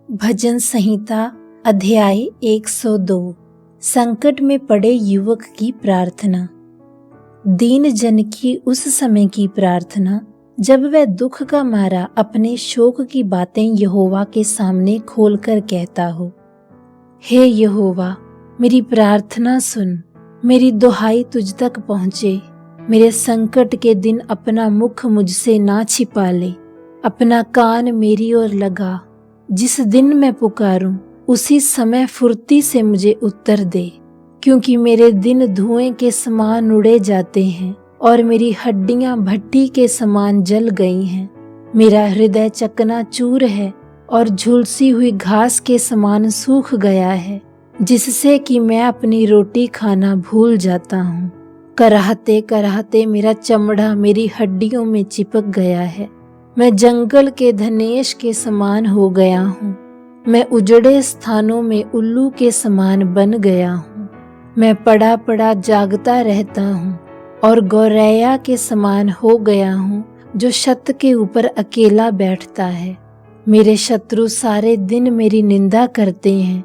भजन संहिता अध्याय 102। संकट में पड़े युवक की प्रार्थना। दीन जन की उस समय की प्रार्थना जब वह दुख का मारा अपने शोक की बातें यहोवा के सामने खोलकर कहता हो, हे यहोवा, मेरी प्रार्थना सुन, मेरी दुहाई तुझ तक पहुँचे। मेरे संकट के दिन अपना मुख मुझसे ना छिपा ले, अपना कान मेरी ओर लगा। जिस दिन मैं पुकारूं उसी समय फुर्ती से मुझे उत्तर दे, क्योंकि मेरे दिन धुएं के समान उड़े जाते हैं और मेरी हड्डियां भट्ठी के समान जल गई हैं। मेरा हृदय चकनाचूर है और झुलसी हुई घास के समान सूख गया है, जिससे कि मैं अपनी रोटी खाना भूल जाता हूँ। कराहते कराहते मेरा चमड़ा मेरी हड्डियों में चिपक गया है। मैं जंगल के धनेश के समान हो गया हूँ। मैं उजड़े स्थानों में उल्लू के समान बन गया हूँ। मैं पड़ा पड़ा जागता रहता हूँ और गौरैया के समान हो गया हूँ, जो छत के ऊपर अकेला बैठता है। मेरे शत्रु सारे दिन मेरी निंदा करते हैं।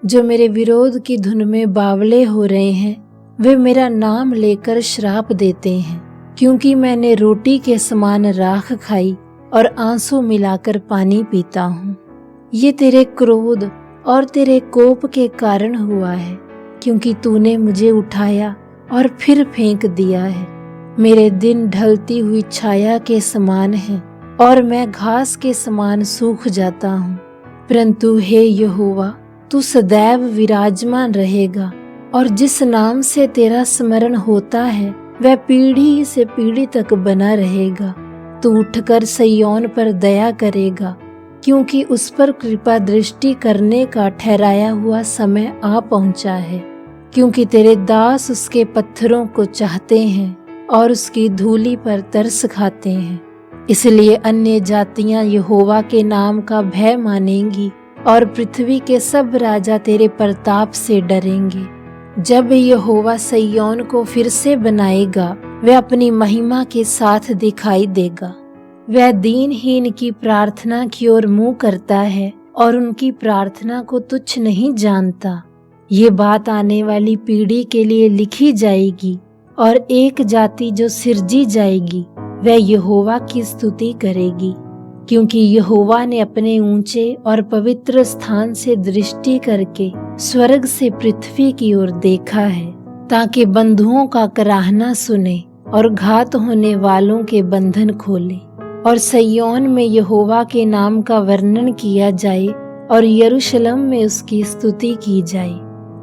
जो मेरे विरोध की धुन में बावले हो रहे हैं, वे मेरा नाम लेकर श्राप देते हैं, क्योंकि मैंने रोटी के समान राख खाई और आंसू मिलाकर पानी पीता हूँ। ये तेरे क्रोध और तेरे कोप के कारण हुआ है, क्योंकि तूने मुझे उठाया और फिर फेंक दिया है। मेरे दिन ढलती हुई छाया के समान है और मैं घास के समान सूख जाता हूँ। परंतु हे यहोवा, तू सदैव विराजमान रहेगा, और जिस नाम से तेरा स्मरण होता है वह पीढ़ी से पीढ़ी तक बना रहेगा। तू उठकर सिय्योन पर दया करेगा, क्योंकि उस पर कृपा दृष्टि करने का ठहराया हुआ समय आ पहुंचा है। क्योंकि तेरे दास उसके पत्थरों को चाहते हैं और उसकी धूलि पर तरस खाते हैं। इसलिए अन्य जातियां यहोवा के नाम का भय मानेंगी और पृथ्वी के सब राजा तेरे प्रताप से डरेंगे। जब यहोवा सिय्योन को फिर से बनाएगा, वह अपनी महिमा के साथ दिखाई देगा। वह दीनहीन की प्रार्थना की ओर मुंह करता है और उनकी प्रार्थना को तुच्छ नहीं जानता। ये बात आने वाली पीढ़ी के लिए लिखी जाएगी, और एक जाति जो सिरजी जाएगी वह यहोवा की स्तुति करेगी। क्योंकि यहोवा ने अपने ऊंचे और पवित्र स्थान से दृष्टि करके स्वर्ग से पृथ्वी की ओर देखा है, ताकि बंधुओं का कराहना सुने और घात होने वालों के बंधन खोले। और सिय्योन में यहोवा के नाम का वर्णन किया जाए और यरूशलेम में उसकी स्तुति की जाए।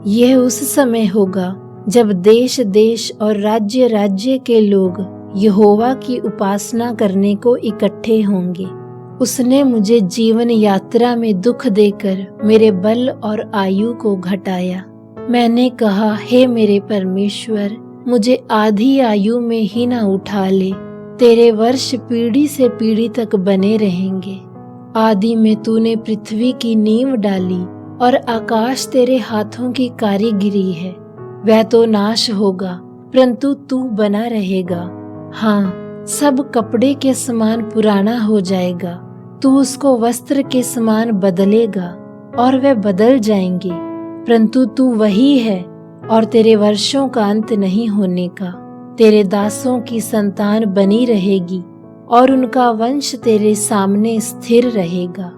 यह उस समय होगा जब देश देश और राज्य राज्य के लोग यहोवा की उपासना करने को इकट्ठे होंगे। उसने मुझे जीवन यात्रा में दुख देकर मेरे बल और आयु को घटाया। मैंने कहा, हे मेरे परमेश्वर, मुझे आधी आयु में ही ना उठा ले। तेरे वर्ष पीढ़ी से पीढ़ी तक बने रहेंगे। आदि में तूने पृथ्वी की नींव डाली और आकाश तेरे हाथों की कारीगिरी है। वह तो नाश होगा, परंतु तू बना रहेगा। हाँ, सब कपड़े के समान पुराना हो जाएगा। तू उसको वस्त्र के समान बदलेगा और वे बदल जाएंगे, परंतु तू वही है और तेरे वर्षों का अंत नहीं होने का। तेरे दासों की संतान बनी रहेगी और उनका वंश तेरे सामने स्थिर रहेगा।